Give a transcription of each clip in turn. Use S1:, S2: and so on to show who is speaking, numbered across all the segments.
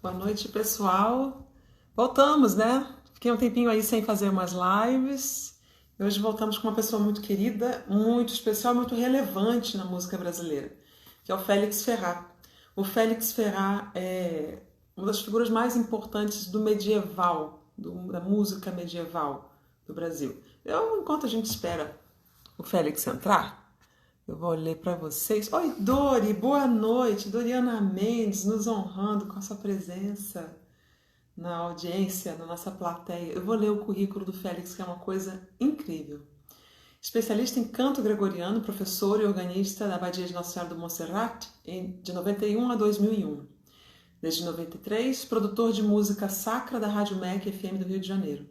S1: Boa noite, pessoal. Voltamos, né? Fiquei um tempinho aí sem fazer umas lives. E hoje voltamos com uma pessoa muito querida, muito especial, muito relevante na música brasileira, que é o Félix Ferrar. O Félix Ferrar é uma das figuras mais importantes do medieval, da música medieval do Brasil. Enquanto a gente espera o Félix entrar, eu vou ler para vocês. Oi, Dori, boa noite. Doriana Mendes nos honrando com a sua presença na audiência, na nossa plateia. Eu vou ler o currículo do Félix, que é uma coisa incrível. Especialista em canto gregoriano, professor e organista da Abadia de Nossa Senhora do Monserrate, de 91 a 2001. Desde 93, produtor de música sacra da Rádio MEC FM do Rio de Janeiro.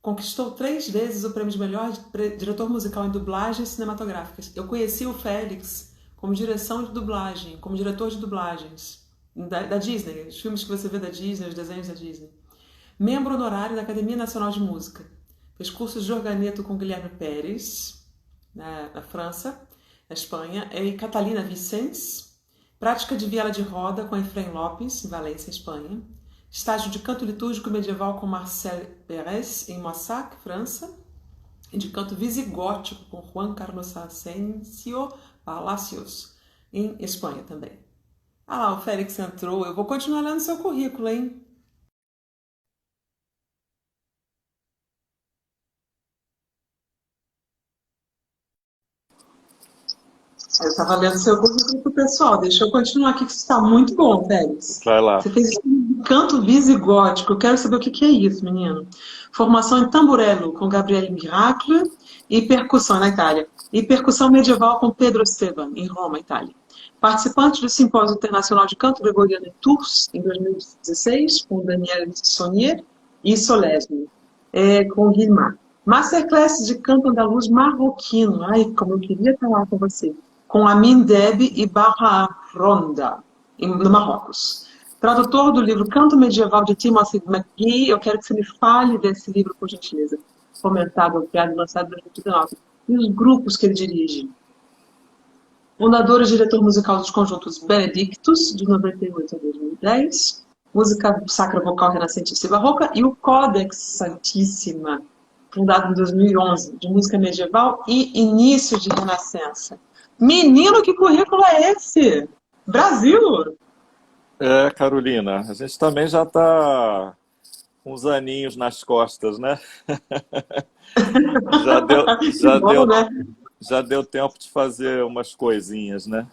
S1: Conquistou 3 vezes o prêmio de melhor diretor musical em dublagens cinematográficas. Eu conheci o Félix como direção de dublagem, como diretor de dublagens da Disney, os filmes que você vê da Disney, os desenhos da Disney. Membro honorário da Academia Nacional de Música. Fez cursos de organeto com Guilherme Pérez, na França, na Espanha, e Catalina Vicens. Prática de viola de roda com Efraim Lopes, em Valência, Espanha. Estágio de canto litúrgico medieval com Marcel Pérez, em Moissac, França. E de canto visigótico com Juan Carlos Asensio Palacios, em Espanha também. Ah lá, o Félix entrou. Eu vou continuar lendo seu currículo, hein? Eu estava lendo seu currículo pro pessoal. Deixa eu continuar aqui, que isso está muito bom, Félix.
S2: Vai lá.
S1: Você fez canto visigótico. Eu quero saber o que é isso, menino. Formação em tamburello com Gabriele Miracle e percussão na Itália. E percussão medieval com Pedro Esteban, em Roma, Itália. Participante do Simpósio Internacional de Canto Gregoriano em Tours, em 2016, com Daniel Sonnier e Solesme, com Guilmar. Masterclass de canto andaluz marroquino. Ai, como eu queria estar lá com você. Com Amin Deb e Barra Ronda, no Marrocos. Tradutor do livro Canto Medieval de Timothy McGee. Eu quero que você me fale desse livro, por gentileza. Comentado, criado, lançado em 2019. E os grupos que ele dirige. Fundador e diretor musical dos conjuntos Benedictus, de 98 a 2010. Música sacra vocal renascentista e barroca. E o Codex Santíssima, fundado em 2011, de música medieval e início de renascença. Menino, que currículo é esse? Brasil!
S2: Carolina, a gente também já está com uns aninhos nas costas, né? Já deu,
S1: Que
S2: já
S1: bom,
S2: deu,
S1: né?
S2: já deu tempo de fazer umas coisinhas, né?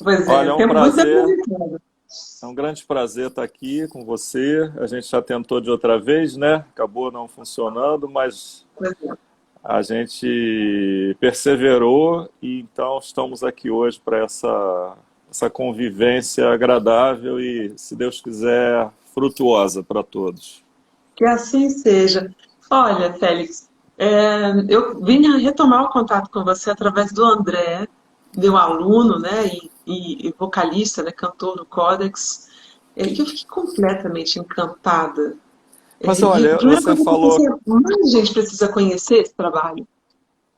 S1: Pois é,
S2: Olha, é um
S1: tempo muito tempo
S2: prazer,
S1: dedicado.
S2: é um grande prazer estar aqui com você. A gente já tentou de outra vez, né? Acabou não funcionando, mas
S1: Pois é.
S2: a gente perseverou e então estamos aqui hoje para essa convivência agradável e, se Deus quiser, frutuosa para todos.
S1: Que assim seja. Olha, Félix, eu vim retomar o contato com você através do André, meu aluno, né, e vocalista, né, cantor do Codex, que eu fiquei completamente encantada.
S2: Mas
S1: E
S2: olha,
S1: primeira coisa que eu pensei, mais gente precisa conhecer esse trabalho.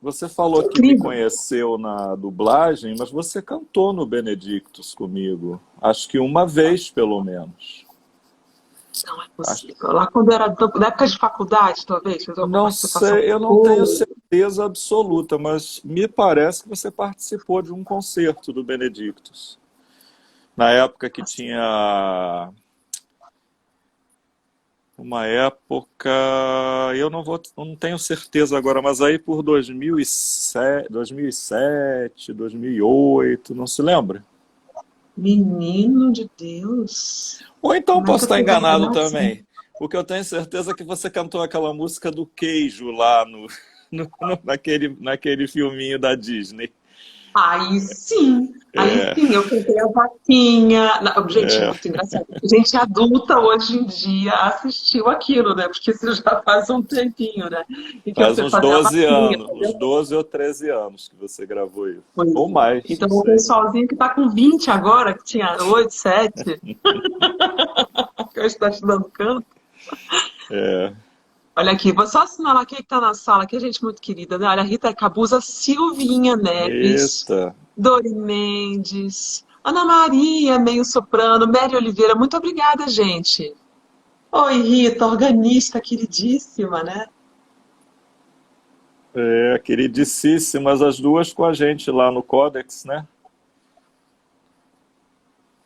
S2: você
S1: Que
S2: falou que me
S1: incrível.
S2: conheceu na dublagem, mas você cantou no Benedictus comigo. Acho que uma vez, pelo menos.
S1: Não é
S2: Acho-
S1: possível. Lá quando era na época de faculdade, talvez, fez alguma
S2: Não
S1: participação
S2: sei, eu
S1: com
S2: não tenho
S1: coro.
S2: certeza absoluta, mas me parece que você participou de um concerto do Benedictus. Na época que tinha uma época, eu não tenho certeza agora, mas aí por 2007, 2007, 2008, não se lembra?
S1: Menino de Deus.
S2: Ou então
S1: Como é
S2: posso
S1: que eu
S2: estar
S1: tô
S2: enganado
S1: lembrando assim?
S2: também. Porque eu tenho certeza que você cantou aquela música do queijo lá naquele filminho da Disney.
S1: Aí sim, eu cantei a vaquinha. Gente, é muito engraçado. Gente adulta hoje em dia assistiu aquilo, né? Porque isso já faz um tempinho, né? E que
S2: Faz
S1: você
S2: uns
S1: fazia a
S2: 12
S1: vaquinha.
S2: anos, uns 12 ou 13 anos que você gravou isso.
S1: Pois
S2: Ou
S1: é.
S2: mais,
S1: Então
S2: não
S1: o
S2: sei.
S1: pessoalzinho que tá com 20 agora, que tinha 8, 7, que hoje está estudando canto.
S2: É,
S1: Olha aqui, vou só assinalar quem está na sala, que é gente muito querida, né? Olha, Rita Cabuza, Silvinha Neves,
S2: eita,
S1: Dori Mendes, Ana Maria, meio soprano, Mary Oliveira, muito obrigada, gente. Oi, Rita, organista queridíssima, né?
S2: Queridíssimas as duas com a gente lá no Codex, né?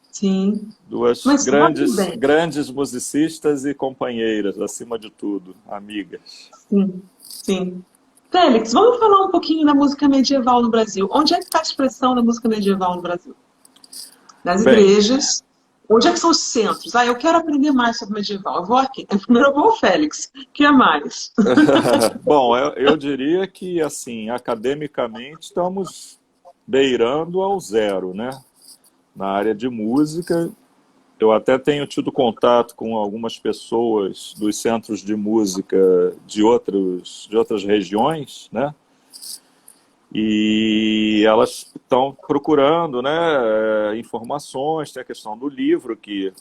S1: Sim,
S2: Duas
S1: mas muito
S2: grandes,
S1: bem.
S2: grandes musicistas e companheiras, acima de tudo, amigas.
S1: Sim, sim. Félix, vamos falar um pouquinho da música medieval no Brasil. Onde é que está a expressão da música medieval no Brasil? Nas
S2: Bem,
S1: igrejas. Onde é que são os centros? Ah, eu quero aprender mais sobre medieval. Eu vou aqui. Primeiro eu vou ao Félix. O que é mais?
S2: bom, eu diria que, assim, academicamente estamos beirando ao zero, né? Na área de música, eu até tenho tido contato com algumas pessoas dos centros de música de outras regiões, né? E elas estão procurando, né, informações, tem a questão do livro, que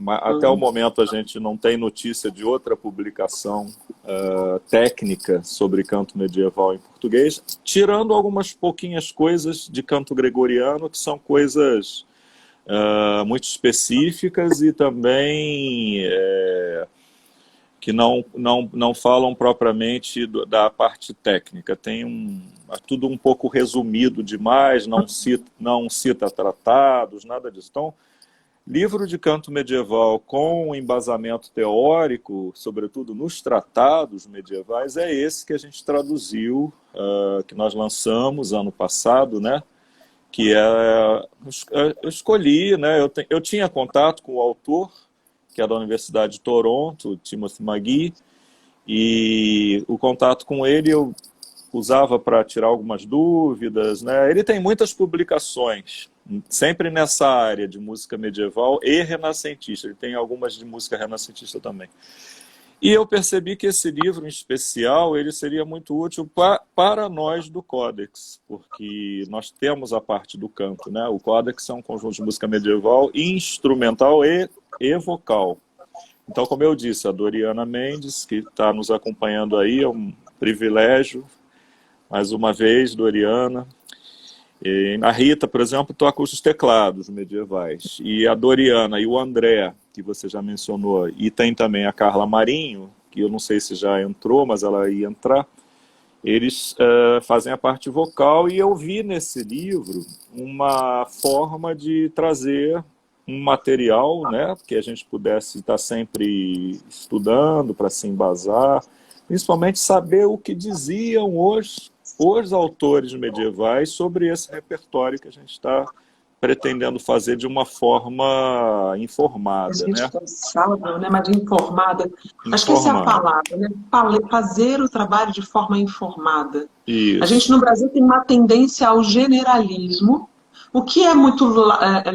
S2: até o momento a gente não tem notícia de outra publicação técnica sobre canto medieval em português, tirando algumas pouquinhas coisas de canto gregoriano, que são coisas muito específicas e também que não falam propriamente da parte técnica. É tudo um pouco resumido demais, não cita tratados, nada disso. Então, livro de canto medieval com embasamento teórico, sobretudo nos tratados medievais, é esse que a gente traduziu, que nós lançamos ano passado, né? Que eu escolhi, né? Eu tinha contato com o autor, que é da Universidade de Toronto, Timothy McGee, e o contato com ele eu usava para tirar algumas dúvidas, né? Ele tem muitas publicações, sempre nessa área de música medieval e renascentista. Ele tem algumas de música renascentista também. E eu percebi que esse livro em especial ele seria muito útil para nós do Codex, porque nós temos a parte do canto, né? O Codex é um conjunto de música medieval instrumental e vocal. Então, como eu disse, a Doriana Mendes, que está nos acompanhando aí, é um privilégio. Mais uma vez, Doriana. E a Rita, por exemplo, toca os teclados medievais. E a Doriana e o André, que você já mencionou, e tem também a Carla Marinho, que eu não sei se já entrou, mas ela ia entrar, eles fazem a parte vocal, e eu vi nesse livro uma forma de trazer um material, né, que a gente pudesse estar sempre estudando para se embasar, principalmente saber o que diziam os autores medievais sobre esse repertório que a gente está pretendendo fazer de uma forma informada, né?
S1: Responsável, né? Mas informada. Acho que essa é a
S2: Informada.
S1: palavra, né? Fazer o trabalho de forma informada. A gente
S2: Isso.
S1: no Brasil tem uma tendência ao generalismo, o que é muito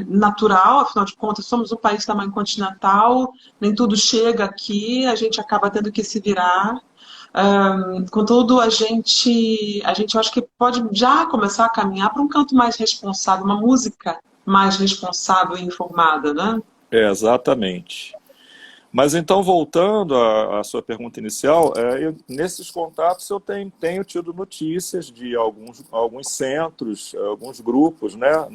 S1: natural, afinal de contas, somos um país de tamanho continental, nem tudo chega aqui, a gente acaba tendo que se virar. Contudo, a gente acho que pode já começar a caminhar para um canto mais responsável, uma música mais responsável e informada, né?
S2: Exatamente. Mas então, voltando à sua pergunta inicial, nesses contatos eu tenho tido notícias de alguns centros, alguns grupos, né,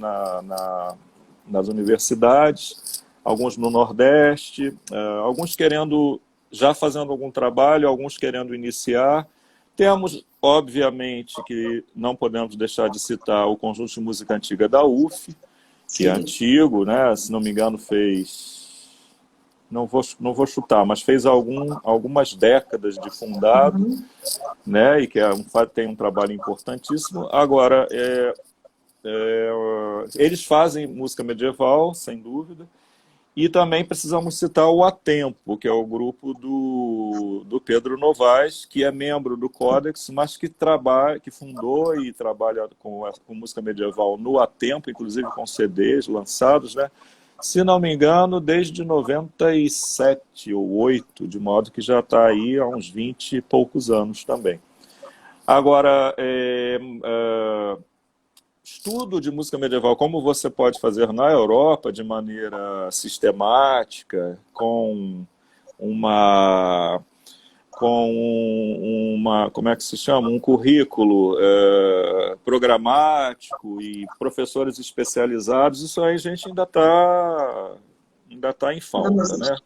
S2: nas universidades, alguns no Nordeste, alguns querendo, já fazendo algum trabalho, alguns querendo iniciar. Temos, obviamente, que não podemos deixar de citar o Conjunto de Música Antiga da UF, que é
S1: Sim.
S2: antigo, né? Se não me engano, não vou chutar, mas fez algumas décadas de fundado,
S1: Uhum.
S2: né? E que tem um trabalho importantíssimo. Agora, eles fazem música medieval, sem dúvida, e também precisamos citar o A Tempo, que é o grupo do Pedro Novaes, que é membro do Codex, mas que fundou e trabalha com música medieval no A Tempo, inclusive com CDs lançados, né? Se não me engano, desde 97 ou 8, de modo que já está aí há uns 20 e poucos anos também. Agora, estudo de música medieval, como você pode fazer na Europa de maneira sistemática, com com como é que se chama? Um currículo programático e professores especializados, isso aí a gente ainda tá em falta, né?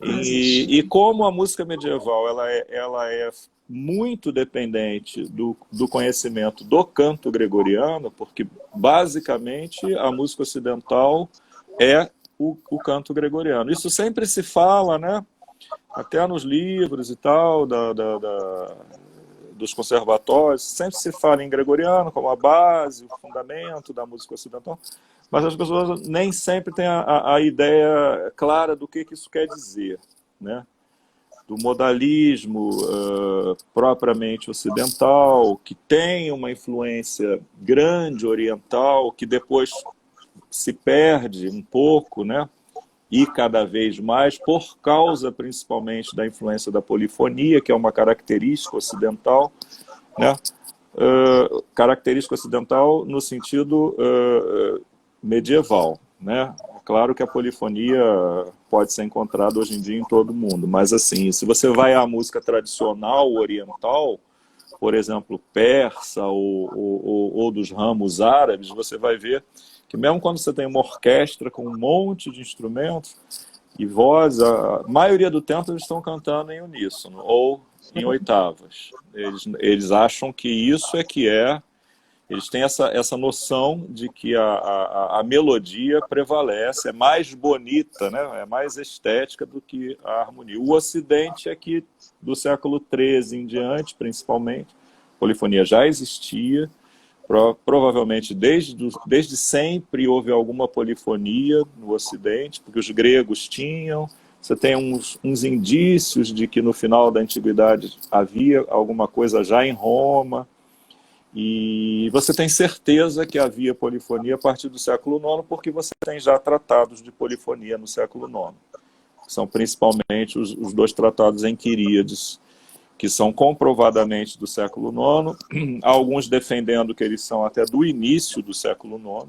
S2: E como a música medieval ela é muito dependente do conhecimento do canto gregoriano, porque basicamente a música ocidental é o canto gregoriano. Isso sempre se fala, né? Até nos livros e tal, dos conservatórios, sempre se fala em gregoriano como a base, o fundamento da música ocidental, mas as pessoas nem sempre têm a ideia clara do que isso quer dizer, né? Do modalismo propriamente ocidental, que tem uma influência grande oriental, que depois se perde um pouco, né? E cada vez mais, por causa principalmente da influência da polifonia, que é uma característica ocidental, né? Característica ocidental no sentido medieval, né? É claro que a polifonia pode ser encontrada hoje em dia em todo mundo, mas assim, se você vai à música tradicional oriental, por exemplo, persa ou dos ramos árabes, você vai ver que mesmo quando você tem uma orquestra com um monte de instrumentos e voz, a maioria do tempo eles estão cantando em uníssono ou em oitavas. Eles acham que isso é que é. Eles têm essa noção de que a melodia prevalece, é mais bonita, né? É mais estética do que a harmonia. O Ocidente é que, do século XIII em diante, principalmente, a polifonia já existia. Provavelmente desde sempre houve alguma polifonia no Ocidente, porque os gregos tinham. Você tem uns indícios de que no final da Antiguidade havia alguma coisa já em Roma. E você tem certeza que havia polifonia a partir do século IX, porque você tem já tratados de polifonia no século IX. Que são principalmente os dois tratados em Quíriades, que são comprovadamente do século IX, alguns defendendo que eles são até do início do século IX,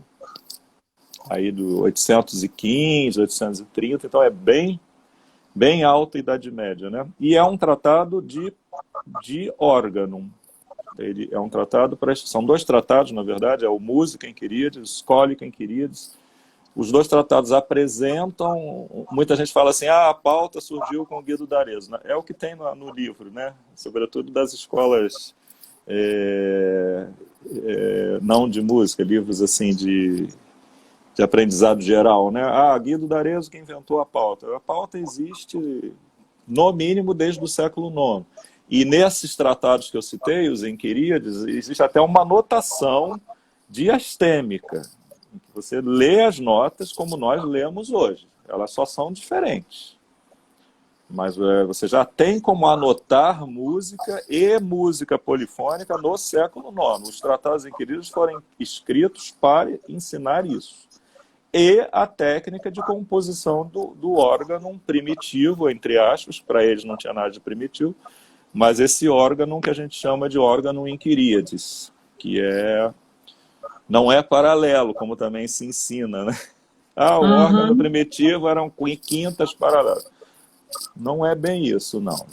S2: aí do 815, 830, então é bem alta a Idade Média, né? E é um tratado de órgão. Ele é um tratado, são dois tratados, na verdade, é o Música em Quíriades, Escólica em Quíriades. Os dois tratados apresentam, muita gente fala assim, a pauta surgiu com o Guido d'Arezzo. É o que tem no livro, né? Sobretudo das escolas não de música, livros assim de aprendizado geral, né? Guido d'Arezzo que inventou a pauta. A pauta existe, no mínimo, desde o século IX. E nesses tratados que eu citei, os Enquiriades, existe até uma notação diastêmica. Você lê as notas como nós lemos hoje. Elas só são diferentes. Mas você já tem como anotar música e música polifônica no século IX. Os tratados Enquiriades foram escritos para ensinar isso. E a técnica de composição do órgão primitivo, entre aspas, para eles não tinha nada de primitivo, mas esse órgão que a gente chama de órgão em Quíriades, que não é paralelo, como também se ensina, né? O órgão primitivo eram quintas paralelas. Não é bem isso, não.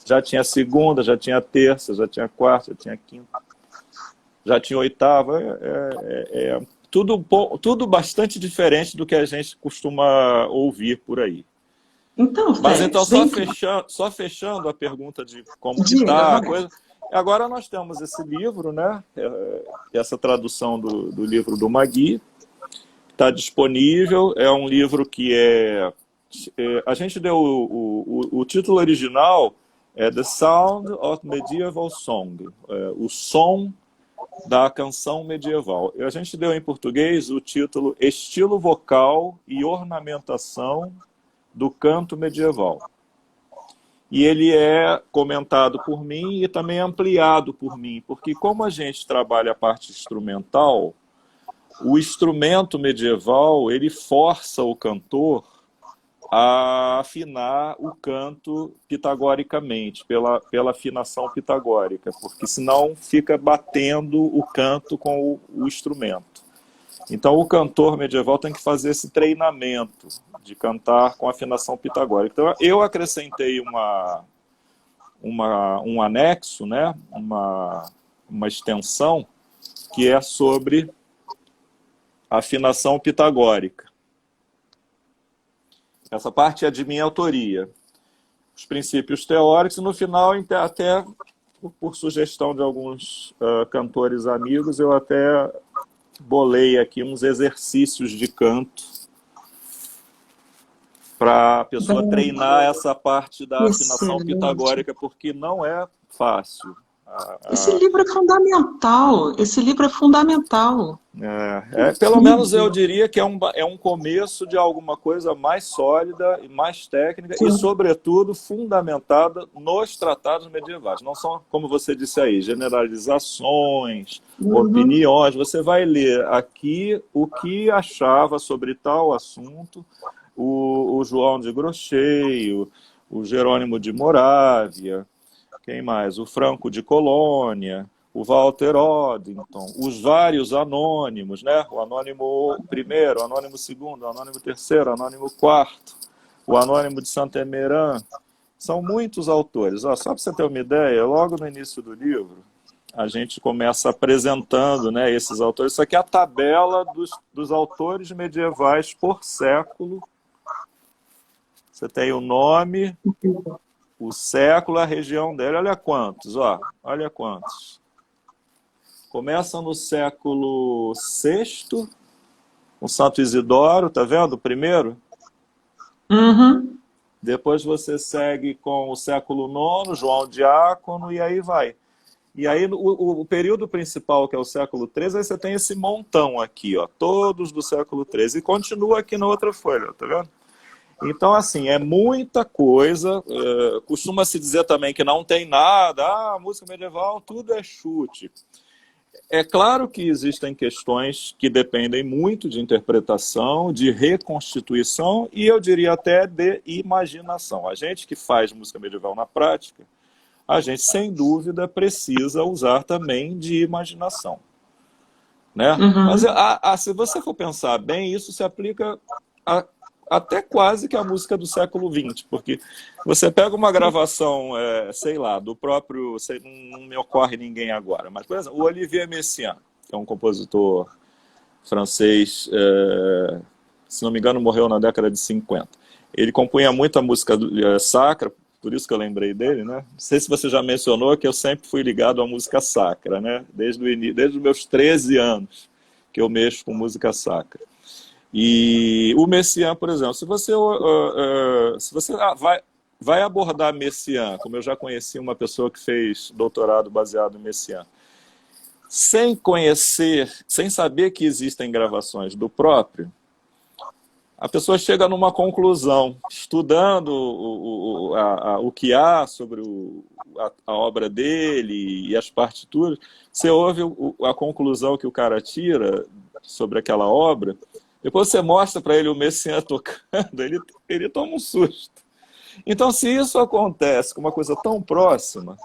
S2: Já tinha segunda, já tinha terça, já tinha quarta, já tinha quinta, já tinha oitava. Tudo bastante diferente do que a gente costuma ouvir por aí.
S1: Então,
S2: mas então, só fechando a pergunta de como que está a coisa, agora nós temos esse livro, né? Essa tradução do livro do Magui, está disponível, é um livro que a gente deu o título original, é The Sound of Medieval Song, o som da canção medieval. A gente deu em português o título Estilo Vocal e Ornamentação do Canto Medieval. E ele é comentado por mim e também ampliado por mim, porque como a gente trabalha a parte instrumental, o instrumento medieval, ele força o cantor a afinar o canto pitagoricamente, pela afinação pitagórica, porque senão fica batendo o canto com o instrumento. Então, o cantor medieval tem que fazer esse treinamento de cantar com afinação pitagórica. Então, eu acrescentei um anexo, né? Uma extensão, que é sobre afinação pitagórica. Essa parte é de minha autoria. Os princípios teóricos, e no final, até por sugestão de alguns cantores amigos, eu até bolei aqui uns exercícios de canto para a pessoa treinar essa parte da afinação pitagórica, porque não é fácil.
S1: Esse livro é fundamental. Esse livro é fundamental.
S2: Pelo menos eu diria que é um começo de alguma coisa mais sólida e mais técnica. Sim. E, sobretudo, fundamentada nos tratados medievais. Não são, como você disse aí, generalizações, opiniões. Você vai ler aqui o que achava sobre tal assunto o João de Grocheio, o Jerônimo de Moravia, quem mais? O Franco de Colônia, o Walter Oddington, os vários anônimos, né? O anônimo primeiro, o anônimo segundo, o anônimo terceiro, o anônimo quarto, o anônimo de Saint-Emeran. São muitos autores. Só para você ter uma ideia, logo no início do livro, a gente começa apresentando, né, esses autores. Isso aqui é a tabela dos autores medievais por século. Você tem o nome, o século, a região dele. Olha quantos, ó. Olha quantos. Começa no século VI, com Santo Isidoro, tá vendo? O primeiro.
S1: Uhum.
S2: Depois você segue com o século IX, João Diácono, e aí vai. E aí o período principal, que é o século XIII, aí você tem esse montão aqui, ó, todos do século XIII. E continua aqui na outra folha, tá vendo? Então, assim, é muita coisa. Costuma-se dizer também que não tem nada. Música medieval, tudo é chute. É claro que existem questões que dependem muito de interpretação, de reconstituição e, eu diria, até de imaginação. A gente que faz música medieval na prática, a gente, sem dúvida, precisa usar também de imaginação, né?
S1: Uhum.
S2: Mas, se você for pensar bem, isso se aplica até quase que a música do século XX, porque você pega uma gravação, sei lá, do próprio, não me ocorre ninguém agora, mas, por exemplo, o Olivier Messiaen, que é um compositor francês, se não me engano, morreu na década de 50. Ele compunha muita música sacra, por isso que eu lembrei dele, né? Não sei se você já mencionou que eu sempre fui ligado à música sacra, né? Desde os meus 13 anos que eu mexo com música sacra. E o Messiaen, por exemplo, se você vai abordar Messiaen, como eu já conheci uma pessoa que fez doutorado baseado em Messiaen, sem conhecer, sem saber que existem gravações do próprio, a pessoa chega numa conclusão, estudando o que há sobre a obra dele e as partituras, você ouve a conclusão que o cara tira sobre aquela obra. Depois você mostra para ele o Messiaen tocando, ele toma um susto. Então, se isso acontece com uma coisa tão próxima,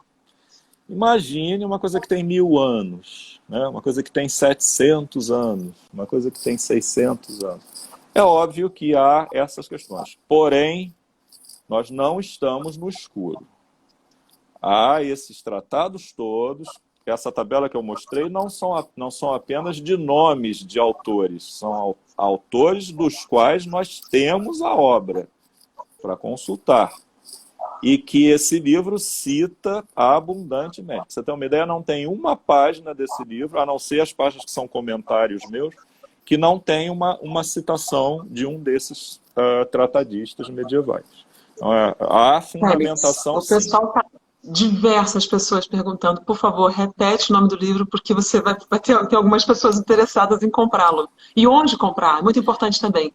S2: imagine uma coisa que tem 1000 anos, né? Uma coisa que tem 700 anos, uma coisa que tem 600 anos. É óbvio que há essas questões. Porém, nós não estamos no escuro. Há esses tratados todos. Essa tabela que eu mostrei não são apenas de nomes de autores, são autores dos quais nós temos a obra para consultar. E que esse livro cita abundantemente. Pra você ter uma ideia, não tem uma página desse livro, a não ser as páginas que são comentários meus, que não tem uma citação de um desses tratadistas medievais. Então, há fundamentação,
S1: o pessoal está diversas pessoas perguntando, por favor, repete o nome do livro, porque você vai ter algumas pessoas interessadas em comprá-lo. E onde comprar? É muito importante também.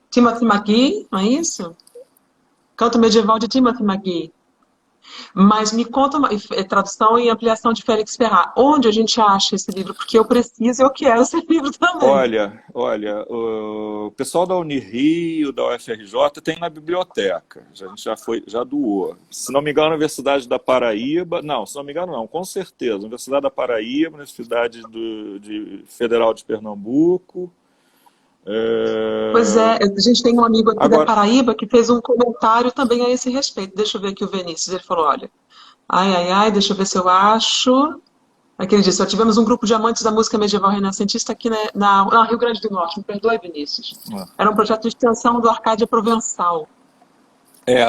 S1: Timothy McGee, não é isso? Canto Medieval de Timothy McGee. Mas me conta, tradução e ampliação de Félix Ferrat. Onde a gente acha esse livro? Porque eu preciso e eu quero esse livro também.
S2: Olha, o pessoal da Unirio, da UFRJ, tem na biblioteca. A gente já doou. Se não me engano, a Universidade da Paraíba... Não, se não me engano, não. Com certeza. Universidade da Paraíba, Universidade Federal de Pernambuco...
S1: Pois é, a gente tem um amigo aqui da Paraíba que fez um comentário também a esse respeito. Deixa eu ver aqui o Vinícius, ele falou, olha, Ai, ai, ai, deixa eu ver se eu acho. Aqui ele disse, ó, tivemos um grupo de amantes da música medieval renascentista aqui na Rio Grande do Norte. Me perdoe, Vinícius. Era um projeto de extensão do Arcádia Provençal.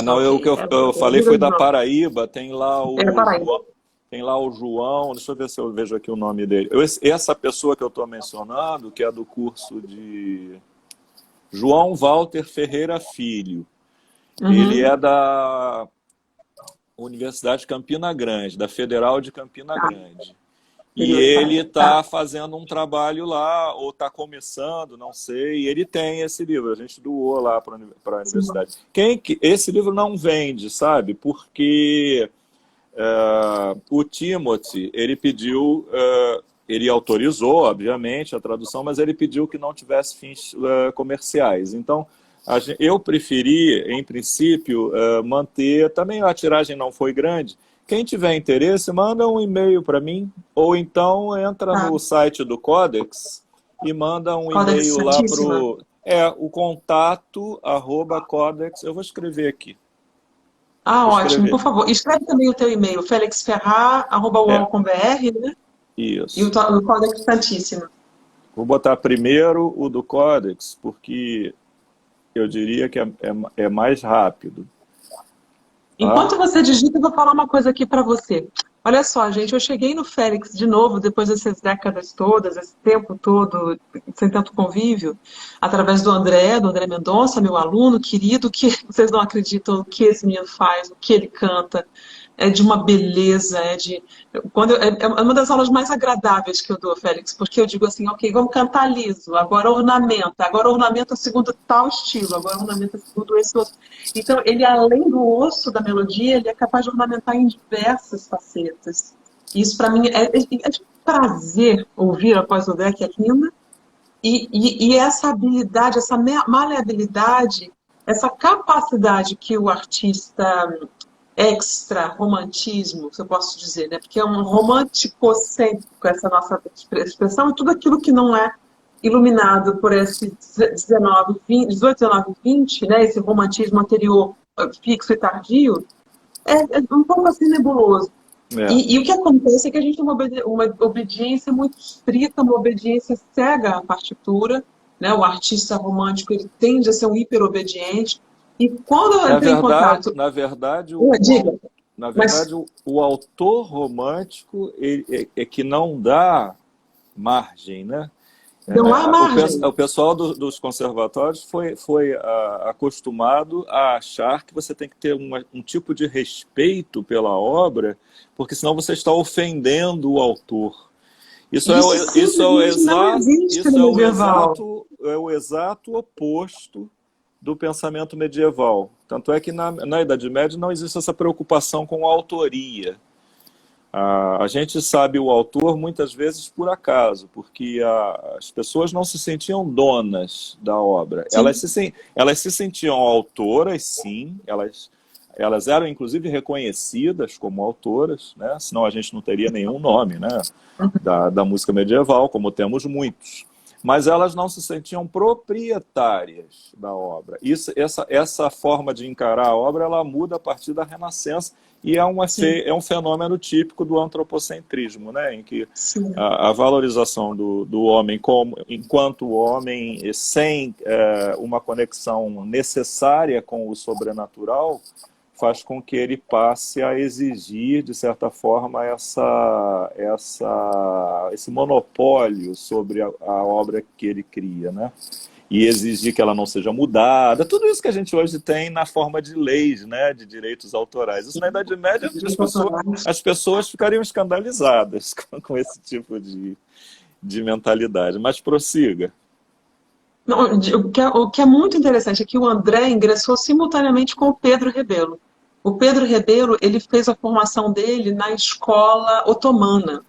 S2: Não, o que
S1: Ok,
S2: eu
S1: era
S2: falei
S1: Rio
S2: foi
S1: Grande do
S2: da
S1: Norte.
S2: Paraíba,
S1: Era Paraíba.
S2: Tem lá o João, deixa eu ver se eu vejo aqui o nome dele. Essa pessoa que eu estou mencionando, que é do curso de João Walter Ferreira Filho, ele
S1: Uhum.
S2: é da Universidade de Campina Grande, da Federal de Campina
S1: Tá,
S2: Grande. E
S1: interior de
S2: ele
S1: Paraíba. Tá.
S2: está fazendo um trabalho lá, ou está começando, não sei, e ele tem esse livro, a gente doou lá para a
S1: Sim.
S2: universidade. Esse livro não vende, sabe? Porque o Timothy, ele pediu, ele autorizou, obviamente, a tradução, mas ele pediu que não tivesse fins comerciais. Então, eu preferi, em princípio, manter. Também a tiragem não foi grande. Quem tiver interesse, manda um e-mail para mim, ou então entra
S1: Tá.
S2: no site do Codex e manda um
S1: Codex
S2: e-mail lá para
S1: Santíssima.
S2: o contato arroba Codex. Eu vou escrever aqui.
S1: Ah,
S2: Vou
S1: ótimo.
S2: escrever.
S1: Por favor, escreve também o teu e-mail,
S2: É,
S1: felixferrar@uol.br, né? E
S2: isso.
S1: o Codex Santíssima.
S2: Vou botar primeiro o do Codex, porque eu diria que é mais rápido. Tá?
S1: Enquanto você digita, eu vou falar uma coisa aqui para você. Olha só, gente, eu cheguei no Félix de novo, depois dessas décadas todas, esse tempo todo, sem tanto convívio, através do André Mendonça, meu aluno querido, que vocês não acreditam o que esse menino faz, o que ele canta. É de uma beleza, é uma das aulas mais agradáveis que eu dou, Félix, porque eu digo assim, ok, vamos cantar liso, agora ornamenta segundo tal estilo, agora ornamenta segundo esse outro. Então, ele, além do osso da melodia, ele é capaz de ornamentar em diversas facetas. Isso, para mim, é de prazer ouvir a voz do Deck, é linda. E essa habilidade, essa maleabilidade, essa capacidade que o artista extra romantismo, se eu posso dizer, né? Porque é um romântico-cêntrico essa nossa expressão, e tudo aquilo que não é iluminado por esse 19, 20, 18, 19, 20, né? Esse romantismo anterior, fixo e tardio, é um pouco assim nebuloso.
S2: É.
S1: E o que acontece é que a gente tem uma obediência muito estrita, uma obediência cega à partitura, né? O artista romântico ele tende a ser um hiperobediente. E quando eu entrei em contato.
S2: Na verdade,
S1: Diga,
S2: na
S1: mas
S2: verdade, o autor romântico é que não dá margem, né?
S1: não há
S2: O
S1: margem.
S2: pessoal dos conservatórios foi acostumado a achar que você tem que ter um tipo de respeito pela obra, porque senão você está ofendendo o autor.
S1: Isso simplesmente não existe no medieval.
S2: É o exato oposto do pensamento medieval. Tanto é que na Idade Média não existe essa preocupação com a autoria. A gente sabe o autor muitas vezes por acaso, porque as pessoas não se sentiam donas da obra.
S1: Sim.
S2: Elas se sentiam autoras, sim, elas eram inclusive reconhecidas como autoras, né? Senão a gente não teria nenhum nome, né? Da música medieval, como temos muitos. Mas elas não se sentiam proprietárias da obra. Essa forma de encarar a obra ela muda a partir da Renascença e é um fenômeno típico do antropocentrismo, né? Em que
S1: Sim.
S2: a valorização do homem enquanto homem sem uma conexão necessária com o sobrenatural faz com que ele passe a exigir, de certa forma, esse monopólio sobre a obra que ele cria, né? E exigir que ela não seja mudada. Tudo isso que a gente hoje tem na forma de leis, né? De direitos autorais. Isso na Idade Média, as pessoas ficariam escandalizadas com esse tipo de mentalidade. Mas prossiga.
S1: Não, o que é muito interessante é que o André ingressou simultaneamente com o Pedro Rebelo. O Pedro Rebelo, ele fez a formação dele na escola otomana.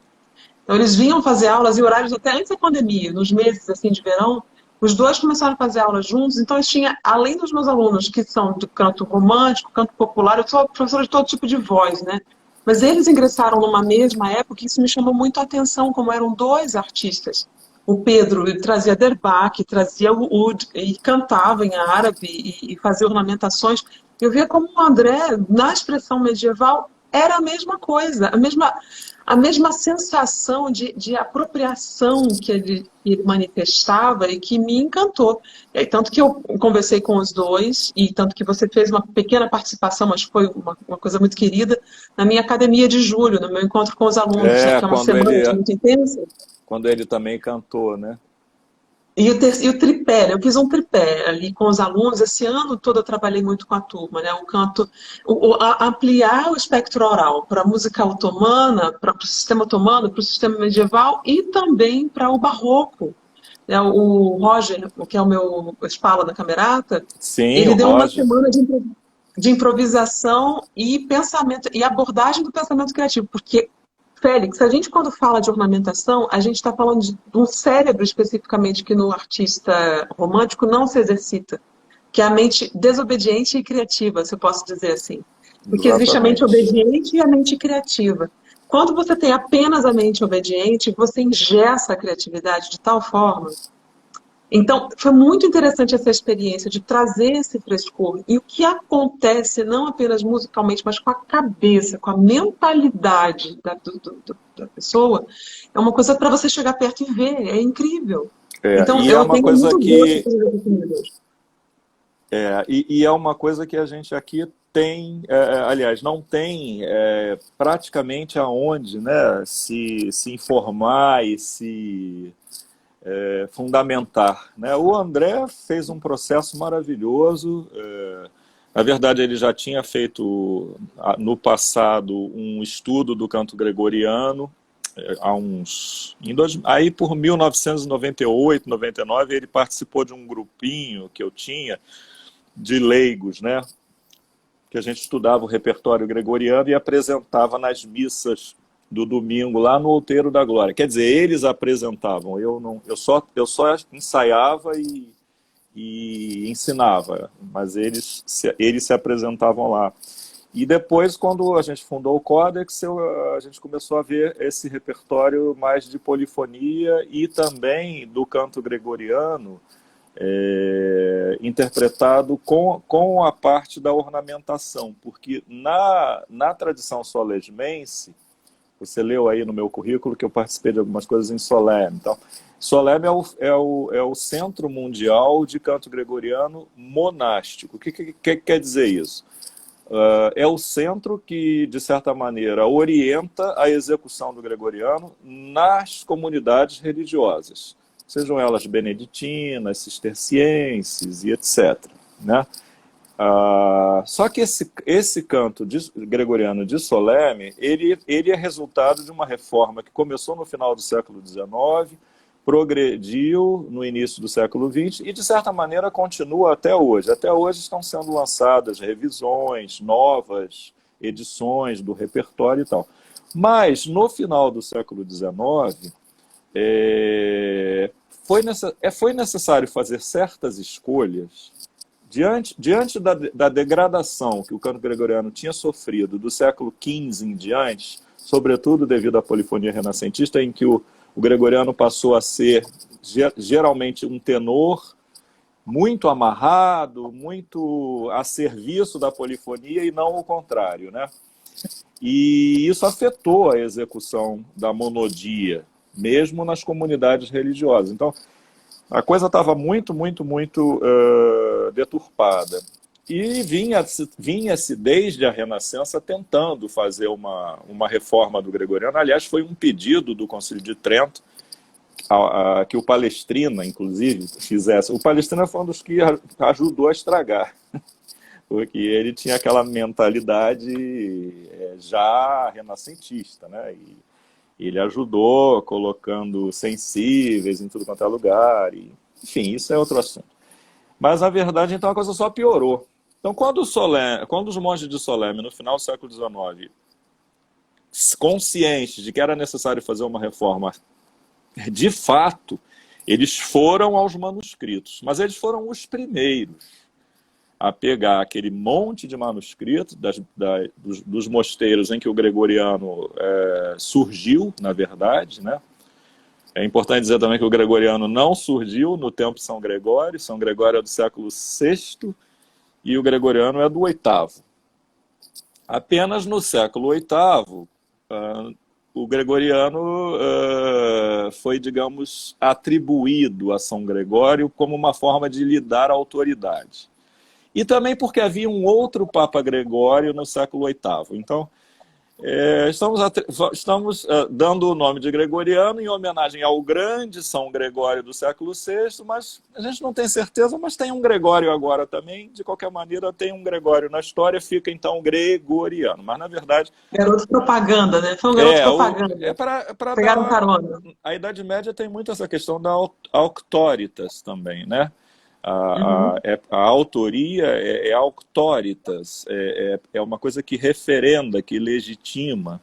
S1: Então, eles vinham fazer aulas em horários até antes da pandemia, nos meses assim de verão, os dois começaram a fazer aulas juntos, então eles tinham, além dos meus alunos que são do canto romântico, canto popular, eu sou professora de todo tipo de voz, né? Mas eles ingressaram numa mesma época e isso me chamou muito a atenção, como eram dois artistas. O Pedro ele trazia derbaque, trazia o oud, e cantava em árabe e fazia ornamentações. Eu via como o André, na expressão medieval, era a mesma coisa, a mesma sensação de apropriação que ele manifestava e que me encantou. E aí, tanto que eu conversei com os dois, e tanto que você fez uma pequena participação, mas foi uma coisa muito querida, na minha academia de julho, no meu encontro com os alunos,
S2: É,
S1: que é uma semana muito intensa.
S2: quando ele também cantou, né?
S1: E o tripé, né? Eu fiz um tripé ali com os alunos. Esse ano todo eu trabalhei muito com a turma, né? O canto, ampliar o espectro oral para a música otomana, para o sistema otomano, para o sistema medieval e também para o barroco. Né? O Roger, que é o meu espala da Camerata,
S2: Sim, o
S1: ele deu uma
S2: Roger.
S1: semana de improvisação e pensamento e abordagem do pensamento criativo, porque Félix, a gente quando fala de ornamentação, a gente está falando de um cérebro especificamente que no artista romântico não se exercita, que é a mente desobediente e criativa, se eu posso dizer assim. Porque existe a mente
S2: Exatamente.
S1: obediente e a mente criativa. Quando você tem apenas a mente obediente, você engessa a criatividade de tal forma. Então, foi muito interessante essa experiência de trazer esse frescor. E o que acontece, não apenas musicalmente, mas com a cabeça, com a mentalidade da pessoa, é uma coisa para você chegar perto e ver. É incrível. Então,
S2: E é
S1: eu
S2: uma
S1: tenho
S2: coisa
S1: muito gosto de
S2: que
S1: fazer essa.
S2: e é uma coisa que a gente aqui tem, aliás, não tem praticamente aonde, né, se informar e se fundamentar, né? O André fez um processo maravilhoso. Na verdade, ele já tinha feito no passado um estudo do canto gregoriano. Aí por 1998, 99, ele participou de um grupinho que eu tinha de leigos, né? Que a gente estudava o repertório gregoriano e apresentava nas missas do domingo lá no Outeiro da Glória. Quer dizer, eles apresentavam, eu só ensaiava e ensinava, mas eles se apresentavam lá. E depois, quando a gente fundou o Codex, a gente começou a ver esse repertório mais de polifonia e também do canto gregoriano, interpretado com a parte da ornamentação, porque na tradição solesmense, você leu aí no meu currículo que eu participei de algumas coisas em Solesme. Então, Solesme é o Centro Mundial de Canto Gregoriano Monástico. O que quer dizer isso? É o centro que, de certa maneira, orienta a execução do gregoriano nas comunidades religiosas, sejam elas beneditinas, cistercienses e etc. Né? Só que esse canto gregoriano de Solesme, ele é resultado de uma reforma que começou no final do século XIX, progrediu no início do século XX e, de certa maneira, continua até hoje. Até hoje estão sendo lançadas revisões, novas edições do repertório e tal. Mas, no final do século XIX, foi necessário fazer certas escolhas diante da degradação que o canto gregoriano tinha sofrido do século XV em diante, sobretudo devido à polifonia renascentista, em que o gregoriano passou a ser geralmente um tenor muito amarrado, muito a serviço da polifonia e não o contrário, né? E isso afetou a execução da monodia, mesmo nas comunidades religiosas. Então, a coisa estava muito, muito, muito deturpada. E vinha-se desde a Renascença tentando fazer uma reforma do gregoriano. Aliás, foi um pedido do Concílio de Trento que o Palestrina, inclusive, fizesse. O Palestrina foi um dos que ajudou a estragar, porque ele tinha aquela mentalidade já renascentista, né? E ele ajudou colocando sensíveis em tudo quanto é lugar. Enfim, isso é outro assunto. Mas, na verdade, então a coisa só piorou. Então, quando os monges de Solesme, no final do século XIX, conscientes de que era necessário fazer uma reforma, de fato, eles foram aos manuscritos. Mas eles foram os primeiros a pegar aquele monte de manuscritos dos mosteiros em que o gregoriano surgiu, na verdade, né? É importante dizer também que o gregoriano não surgiu no tempo de São Gregório. São Gregório é do século VI e o gregoriano é do VIII. Apenas no século VIII, o gregoriano foi, digamos, atribuído a São Gregório como uma forma de lhe dar autoridade. E também porque havia um outro Papa Gregório no século VIII. Então, estamos dando o nome de gregoriano em homenagem ao grande São Gregório do século VI, mas a gente não tem certeza, mas tem um Gregório agora também. De qualquer maneira, tem um Gregório na história, fica então gregoriano. Mas, na verdade...
S1: Garoto propaganda, né? Foi um garoto propaganda. Pegaram carona.
S2: A Idade Média tem muito essa questão da auctoritas também, né? A autoria é auctoritas, é uma coisa que referenda, que legitima.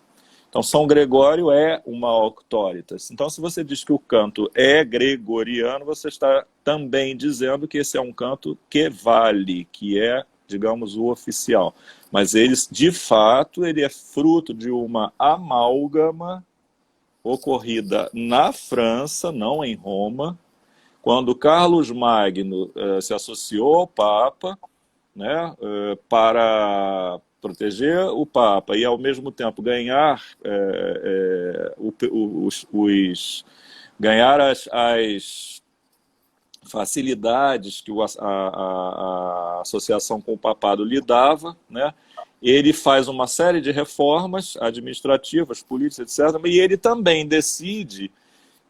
S2: Então, São Gregório é uma auctoritas. Então, se você diz que o canto é gregoriano, você está também dizendo que esse é um canto que vale, que é, digamos, o oficial. Mas de fato, ele é fruto de uma amálgama ocorrida na França, não em Roma, quando Carlos Magno se associou ao Papa, né, para proteger o Papa e, ao mesmo tempo, ganhar, ganhar as facilidades que a associação com o papado lhe dava, né, ele faz uma série de reformas administrativas, políticas, etc., e ele também decide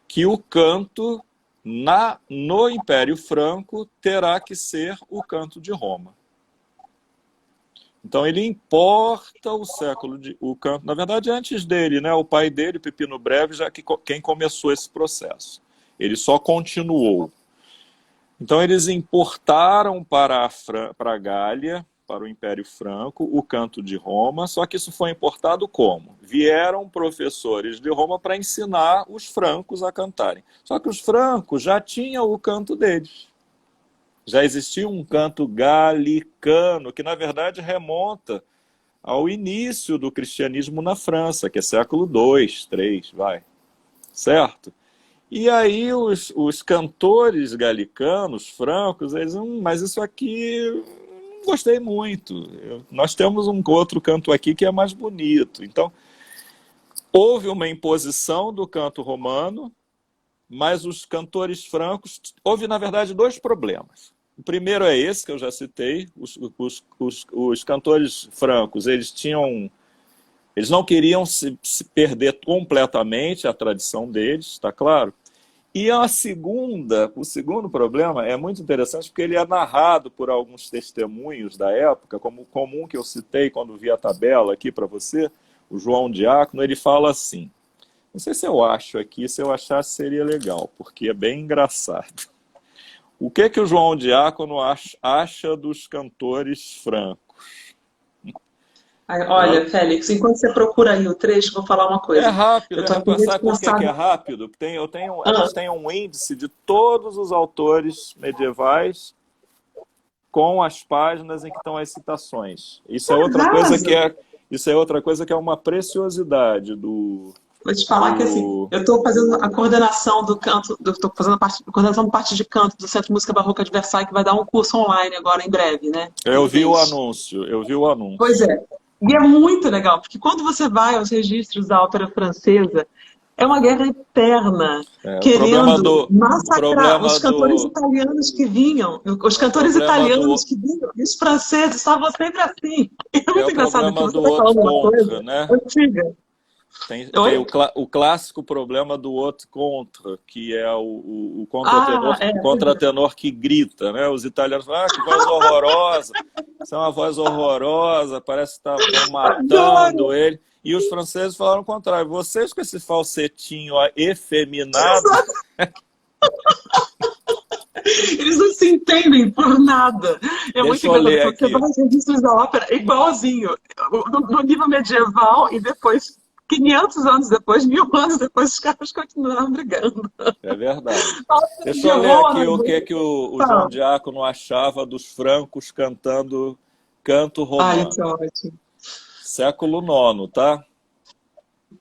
S2: que o canto no Império Franco terá que ser o canto de Roma. Então ele importa o canto, na verdade antes dele, né, o pai dele, Pipino Breve, já que quem começou esse processo. Ele só continuou. Então eles importaram para a Gália, para o Império Franco, o canto de Roma, só que isso foi importado como? Vieram professores de Roma para ensinar os francos a cantarem. Só que os francos já tinham o canto deles. Já existia um canto galicano, que na verdade remonta ao início do cristianismo na França, que é século II, III, vai. Certo? E aí os cantores galicanos, francos, eles mas isso aqui... gostei muito. Nós temos um outro canto aqui que é mais bonito. Então, houve uma imposição do canto romano, mas os cantores francos... Houve, na verdade, dois problemas. O primeiro é esse, que eu já citei. Os cantores francos, eles não queriam se perder completamente a tradição deles, está claro? E o segundo problema é muito interessante porque ele é narrado por alguns testemunhos da época, como comum que eu citei quando vi a tabela aqui para você, o João Diácono, ele fala assim, não sei se eu acho aqui, se eu achasse seria legal, porque é bem engraçado. O que o João Diácono acha dos cantores francos?
S1: Olha, Félix, enquanto você procura aí o trecho, vou falar uma coisa.
S2: É rápido, sabe por que é rápido? Eles têm um índice de todos os autores medievais com as páginas em que estão as citações. Isso é outra coisa que é uma preciosidade do...
S1: Vou te falar que assim, eu estou fazendo a coordenação do canto, estou fazendo a coordenação de parte de canto do Centro de Música Barroca de Versailles, que vai dar um curso online agora em breve, né?
S2: Eu vi o anúncio.
S1: Pois é. E é muito legal, porque quando você vai aos registros da ópera francesa, é uma guerra eterna, querendo massacrar os cantores italianos que vinham, e os franceses estavam sempre assim. É muito engraçado que você está falando uma coisa antiga.
S2: Tem o clássico problema do haute contre, que é o contratenor que grita, né? Os italianos falam, que voz horrorosa, isso é uma voz horrorosa, parece que está matando ele. E os franceses falaram o contrário, vocês com esse falsetinho efeminado...
S1: Eles não se entendem por nada. É muito engraçado, porque você vai nos registros da ópera igualzinho, no nível medieval e depois... 500 anos depois, 1000 anos depois, os caras continuaram brigando.
S2: É verdade. Deixa eu ler aqui o que o João Diácono achava dos francos cantando canto romano.
S1: Isso é ótimo.
S2: Século IX, tá?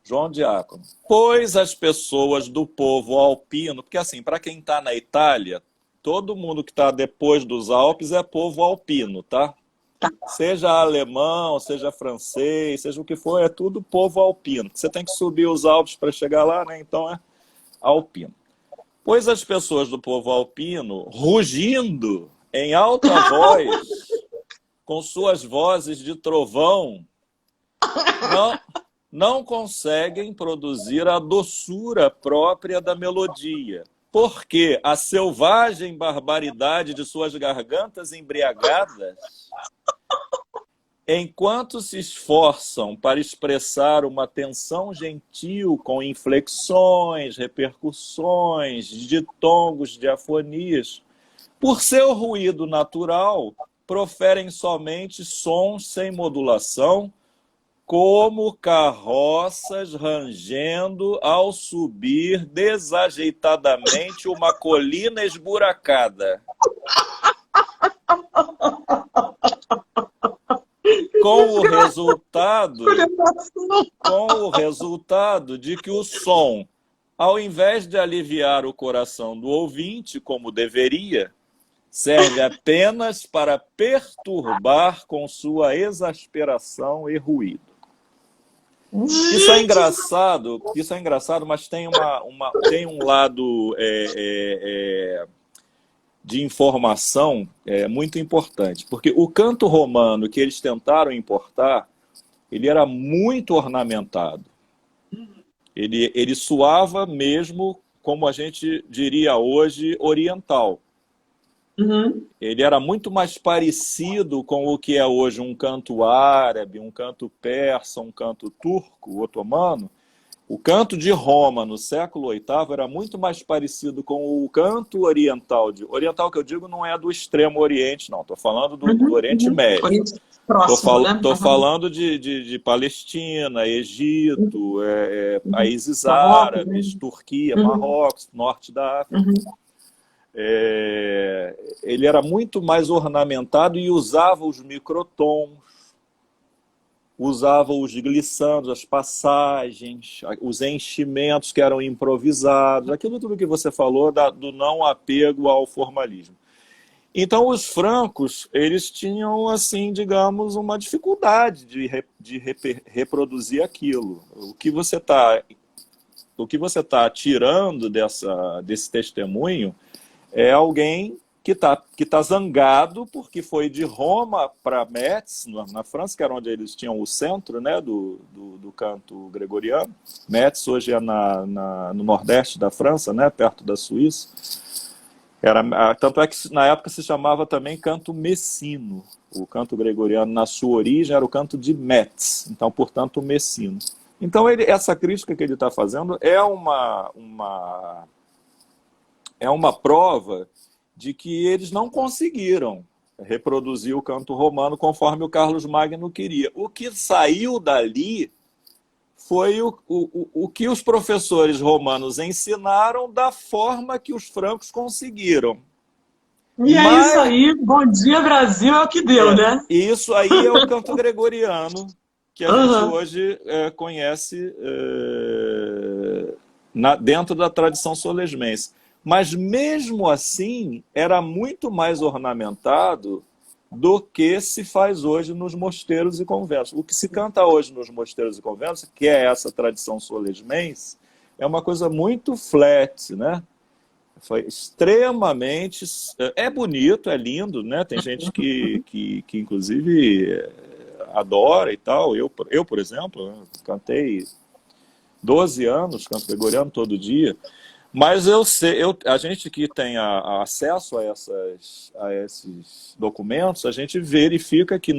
S2: João Diácono. Pois as pessoas do povo alpino, porque assim, para quem está na Itália, todo mundo que está depois dos Alpes é povo alpino, tá?
S1: Tá.
S2: seja alemão, seja francês, seja o que for, é tudo povo alpino. Você tem que subir os Alpes para chegar lá, né? Então é alpino. Pois as pessoas do povo alpino, rugindo em alta voz, com suas vozes de trovão, não, não conseguem produzir a doçura própria da melodia. Porque a selvagem barbaridade de suas gargantas embriagadas, enquanto se esforçam para expressar uma tensão gentil com inflexões, repercussões, ditongos, diafonias, por seu ruído natural, proferem somente sons sem modulação, como carroças rangendo ao subir desajeitadamente uma colina esburacada. Com o resultado de que o som, ao invés de aliviar o coração do ouvinte, como deveria, serve apenas para perturbar com sua exasperação e ruído. Isso é engraçado, mas tem um lado de informação muito importante, porque o canto romano que eles tentaram importar, ele era muito ornamentado. Ele soava mesmo, como a gente diria hoje, oriental.
S1: Uhum.
S2: Ele era muito mais parecido com o que é hoje um canto árabe, um canto persa, um canto turco, otomano. O canto de Roma, no século VIII, era muito mais parecido com o canto oriental. Oriental que eu digo não é do extremo oriente, não. Estou falando do Oriente Médio.
S1: Oriente próximo, né?
S2: Estou falando de Palestina, Egito, países
S1: Marrocos,
S2: árabes,
S1: né?
S2: Turquia, Marrocos, norte da África. Ele era muito mais ornamentado e usava os microtons, usava os glissandos, as passagens, os enchimentos que eram improvisados, aquilo tudo que você falou do não apego ao formalismo. Então, os francos, eles tinham, assim, digamos, uma dificuldade de reproduzir aquilo. O que você está tirando desse testemunho é alguém que tá zangado porque foi de Roma para Metz, na França, que era onde eles tinham o centro, né, do canto gregoriano. Metz hoje é no nordeste da França, né, perto da Suíça. Tanto é que na época se chamava também canto messino. O canto gregoriano, na sua origem, era o canto de Metz, então, portanto, messino. Então, essa crítica que ele está fazendo é uma prova de que eles não conseguiram reproduzir o canto romano conforme o Carlos Magno queria. O que saiu dali foi o que os professores romanos ensinaram da forma que os francos conseguiram.
S1: E é isso aí, bom dia Brasil, é o que deu, né?
S2: Isso aí é o canto gregoriano que a gente hoje conhece dentro da tradição solesmense. Mas, mesmo assim, era muito mais ornamentado do que se faz hoje nos mosteiros e conventos. O que se canta hoje nos mosteiros e conventos, que é essa tradição solesmense, é uma coisa muito flat, né? Foi extremamente... É bonito, é lindo, né? Tem gente que inclusive, adora e tal. Eu por exemplo, cantei 12 anos, canto gregoriano todo dia. Mas a gente que tem acesso a esses documentos, a gente verifica que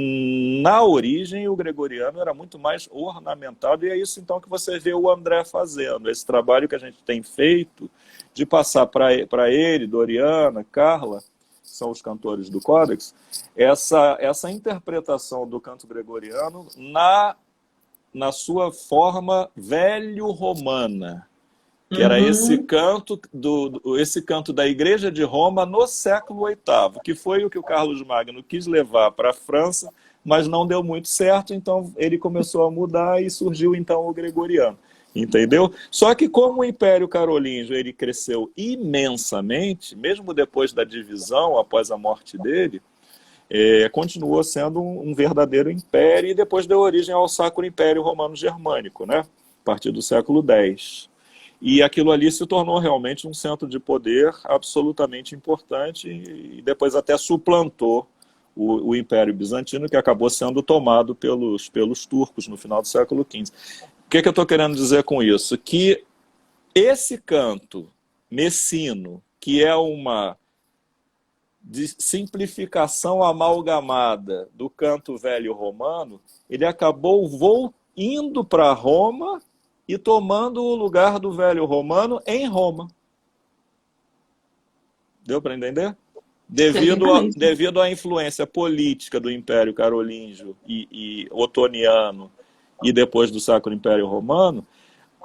S2: na origem o gregoriano era muito mais ornamentado, e é isso então que você vê o André fazendo, esse trabalho que a gente tem feito de passar para ele, Doriana, Carla, que são os cantores do Códex, essa interpretação do canto gregoriano na sua forma velho-romana, que era esse canto da Igreja de Roma no século VIII, que foi o que o Carlos Magno quis levar para a França, mas não deu muito certo, então ele começou a mudar e surgiu então o gregoriano, entendeu? Só que como o Império Carolíngio ele cresceu imensamente, mesmo depois da divisão, após a morte dele, continuou sendo um verdadeiro império e depois deu origem ao Sacro Império Romano Germânico, né? A partir do século X. E aquilo ali se tornou realmente um centro de poder absolutamente importante e depois até suplantou o Império Bizantino, que acabou sendo tomado pelos turcos no final do século XV. O que eu estou querendo dizer com isso? Que esse canto messino, que é uma simplificação amalgamada do canto velho romano, ele acabou indo para Roma e tomando o lugar do velho romano em Roma. Deu para entender? Devido à influência política do Império Carolíngio e Otoniano e depois do Sacro Império Romano,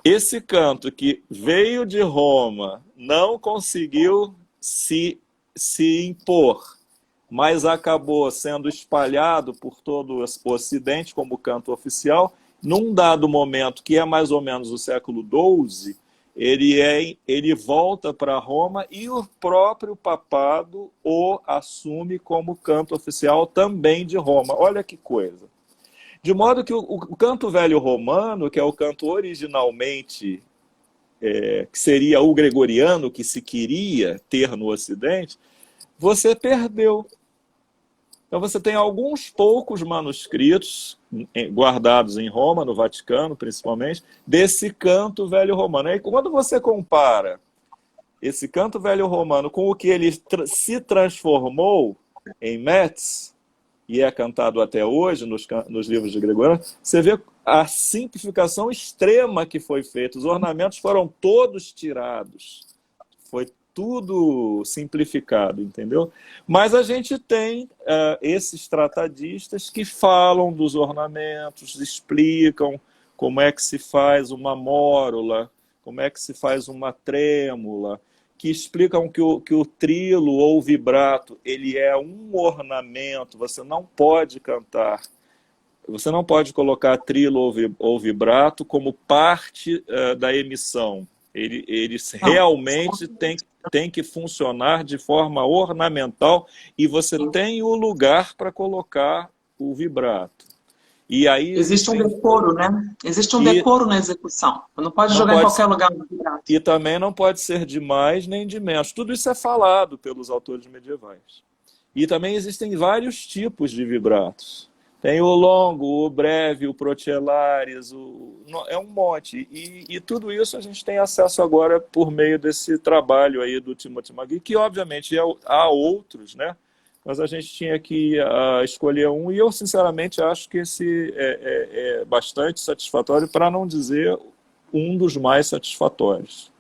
S2: esse canto que veio de Roma não conseguiu se impor, mas acabou sendo espalhado por todo o Ocidente como canto oficial. Num dado momento, que é mais ou menos o século XII, ele volta para Roma e o próprio papado o assume como canto oficial também de Roma. Olha que coisa. De modo que o canto velho romano, que é o canto originalmente, que seria o gregoriano que se queria ter no Ocidente, você perdeu. Então você tem alguns poucos manuscritos guardados em Roma, no Vaticano principalmente, desse canto velho romano. E quando você compara esse canto velho romano com o que ele se transformou em Metz, e é cantado até hoje nos livros de Gregoriano, você vê a simplificação extrema que foi feita. Os ornamentos foram todos tirados. Foi tudo simplificado, entendeu? Mas a gente tem esses tratadistas que falam dos ornamentos, explicam como é que se faz uma mórula, como é que se faz uma trêmula, que explicam que o trilo ou o vibrato, ele é um ornamento, você não pode cantar, você não pode colocar trilo ou vibrato como parte da emissão. Ele realmente tem que funcionar de forma ornamental e você tem o lugar para colocar o vibrato. E aí
S1: existe um decoro, né? Existe um decoro na execução. Não pode jogar em qualquer lugar no vibrato.
S2: E também não pode ser de mais nem de menos. Tudo isso é falado pelos autores medievais. E também existem vários tipos de vibratos. Tem o longo, o breve, o procellaris, é um monte. E tudo isso a gente tem acesso agora por meio desse trabalho aí do Timothy McGee, que obviamente há outros, né? Mas a gente tinha que escolher um, e eu sinceramente acho que esse é bastante satisfatório, para não dizer um dos mais satisfatórios.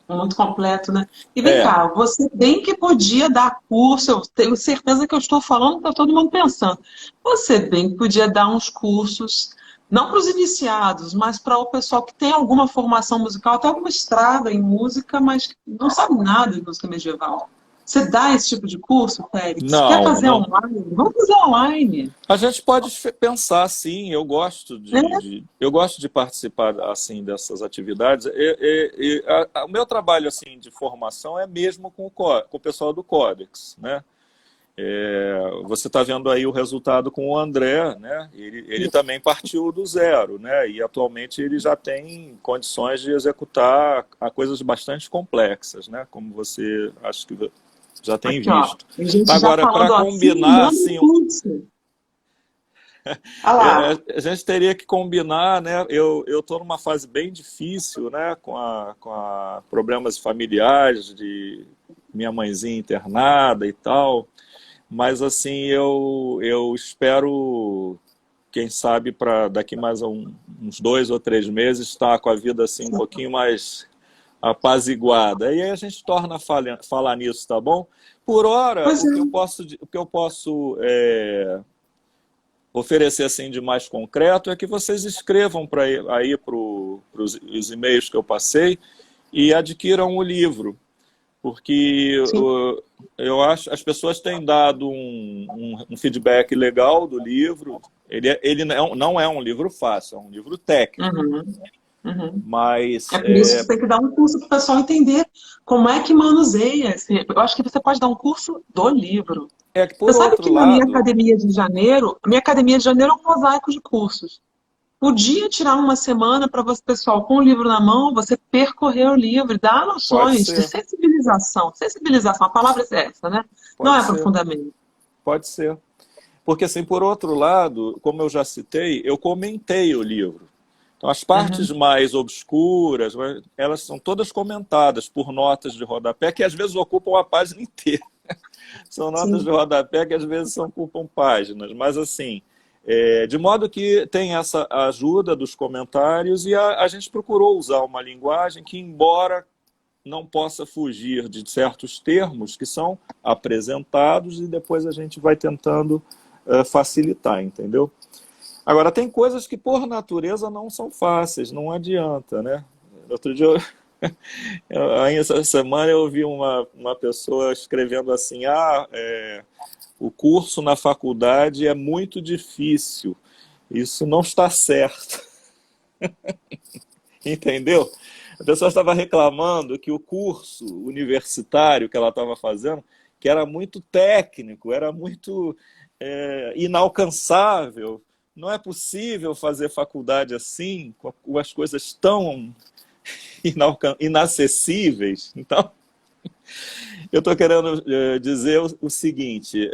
S1: Muito completo, né? E vem cá, você bem que podia dar curso, eu tenho certeza que eu estou falando para todo mundo pensando. Você bem que podia dar uns cursos, não para os iniciados, mas para o pessoal que tem alguma formação musical, até alguma estrada em música, mas não sabe nada de música medieval. Você dá esse tipo de curso, Félix?
S2: Não,
S1: quer fazer online? Vamos fazer online.
S2: A gente pode pensar, sim. Eu gosto de participar assim dessas atividades. O meu trabalho assim de formação é mesmo com o pessoal do Codex, né? Você está vendo aí o resultado com o André, né? Ele também partiu do zero, né? E atualmente ele já tem condições de executar coisas bastante complexas, né? Como você acho que já tem visto. Agora, para combinar, assim, a gente teria que combinar, né? Eu estou numa fase bem difícil, né? Com problemas familiares de minha mãezinha internada e tal. Mas assim, eu espero, quem sabe, para daqui mais uns 2 ou 3 meses estar com a vida assim um pouquinho mais apaziguada. E aí a gente torna a falar nisso, tá bom? Por hora, o que eu posso oferecer assim de mais concreto é que vocês escrevam aí para os e-mails que eu passei e adquiram o livro. Porque eu acho as pessoas têm dado um feedback legal do livro. Ele não é um livro fácil, é um livro técnico.
S1: Uhum.
S2: Mas
S1: É por isso que você tem que dar um curso para o pessoal entender como é que manuseia. Eu acho que você pode dar um curso do livro.
S2: é que,
S1: Você
S2: por
S1: sabe
S2: outro
S1: que na minha
S2: lado,
S1: academia de janeiro, a minha academia de janeiro é um mosaico de cursos. Podia tirar uma semana para você, pessoal, com o livro na mão, você percorrer o livro, e dar
S2: pode
S1: noções de
S2: ser,
S1: sensibilização. Sensibilização, a palavra é essa, né? Não é
S2: pode ser,
S1: aprofundamento.
S2: pode ser. Porque, assim, por outro lado, como eu já citei, eu comentei o livro. Então, as partes
S1: Uhum.
S2: mais obscuras, elas são todas comentadas por notas de rodapé, que às vezes ocupam a página inteira. São notas de
S1: Sim.
S2: rodapé que às vezes ocupam páginas, mas assim, de modo que tem essa ajuda dos comentários e a gente procurou usar uma linguagem que, embora não possa fugir de certos termos que são apresentados e depois a gente vai tentando facilitar, entendeu? Agora, tem coisas que por natureza não são fáceis, não adianta, né? Outro dia, aí essa semana eu ouvi uma pessoa escrevendo assim, o curso na faculdade é muito difícil, isso não está certo, entendeu? A pessoa estava reclamando que o curso universitário que ela estava fazendo, que era muito técnico, era muito inalcançável, não é possível fazer faculdade assim, com as coisas tão inacessíveis. Então, eu estou querendo dizer o seguinte: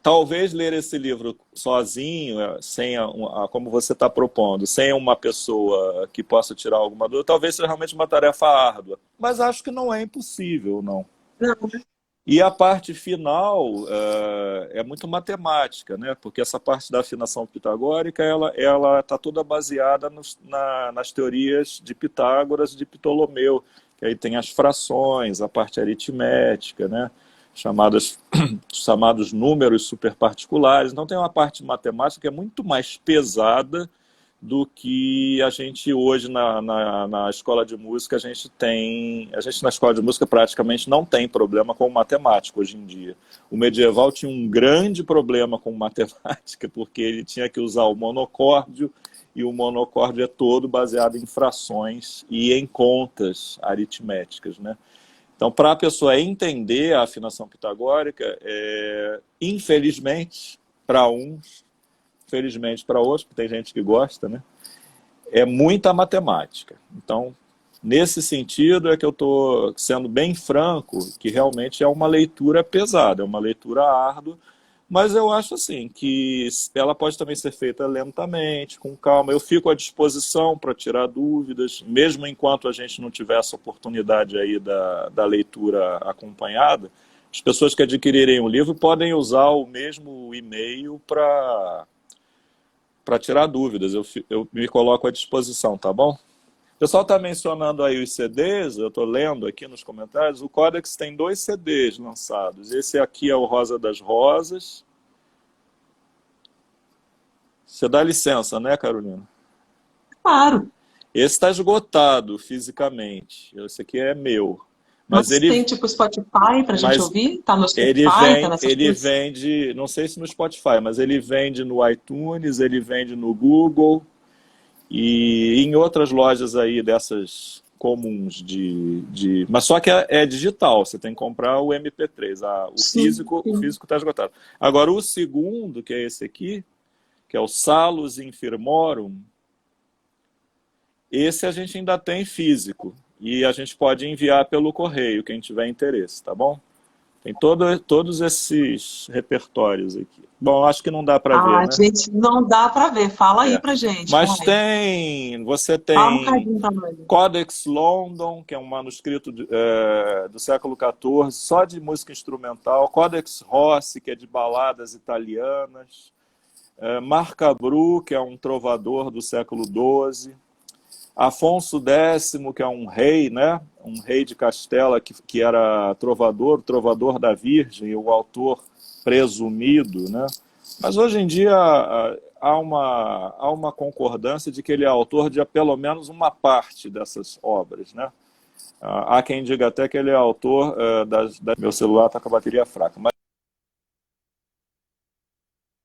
S2: talvez ler esse livro sozinho, sem como você está propondo, sem uma pessoa que possa tirar alguma dúvida, talvez seja realmente uma tarefa árdua. Mas acho que não é impossível, não.
S1: Não,
S2: E a parte final é muito matemática, né? Porque essa parte da afinação pitagórica ela está toda baseada nas teorias de Pitágoras e de Ptolomeu, que aí tem as frações, a parte aritmética, né? Chamados números superparticulares. Então tem uma parte matemática que é muito mais pesada do que a gente hoje na escola de música a gente na escola de música praticamente não tem problema com matemática hoje em dia. O medieval tinha um grande problema com matemática porque ele tinha que usar o monocórdio e o monocórdio é todo baseado em frações e em contas aritméticas, né? Então, para a pessoa entender a afinação pitagórica, infelizmente, para uns, felizmente para outros, porque tem gente que gosta, né? É muita matemática. Então, nesse sentido é que eu estou sendo bem franco, que realmente é uma leitura pesada, é uma leitura árdua, mas eu acho assim que ela pode também ser feita lentamente, com calma. Eu fico à disposição para tirar dúvidas, mesmo enquanto a gente não tiver essa oportunidade aí da leitura acompanhada. As pessoas que adquirirem o livro podem usar o mesmo e-mail para tirar dúvidas. Eu me coloco à disposição, tá bom? O pessoal está mencionando aí os CDs, eu estou lendo aqui nos comentários, o Codex tem 2 CDs lançados. Esse aqui é o Rosa das Rosas. Você dá licença, né, Carolina?
S1: claro.
S2: Esse está esgotado fisicamente. Esse aqui é meu. Mas
S1: Mas
S2: ele,
S1: tem tipo Spotify para a gente
S2: mas
S1: ouvir? Tá no Spotify, tá nessas
S2: ele
S1: coisas?
S2: vende, não sei se no Spotify, mas ele vende no iTunes, ele vende no Google e em outras lojas aí dessas comuns mas só que é digital, você tem que comprar o MP3,
S1: Sim,
S2: o
S1: sim.
S2: físico está esgotado. Agora o segundo, que é esse aqui, que é o Salus Infirmorum, esse a gente ainda tem físico e a gente pode enviar pelo correio, quem tiver interesse, tá bom? Tem todos esses repertórios aqui. Bom, acho que não dá para ver,
S1: Ah,
S2: né?
S1: gente, não dá para ver. Fala aí
S2: É.
S1: pra gente,
S2: Mas
S1: vai.
S2: você
S1: Fala um
S2: tem
S1: bocadinho pra nós.
S2: Codex London, que é um manuscrito do século XIV, só de música instrumental. Codex Rossi, que é de baladas italianas. Marcabru, que é um trovador do século XII. Afonso X, que é um rei, né? Um rei de Castela que era trovador da Virgem, o autor presumido, né? Mas hoje em dia há uma concordância de que ele é autor de pelo menos uma parte dessas obras, né? Há quem diga até que ele é autor Meu celular está com a bateria fraca. Mas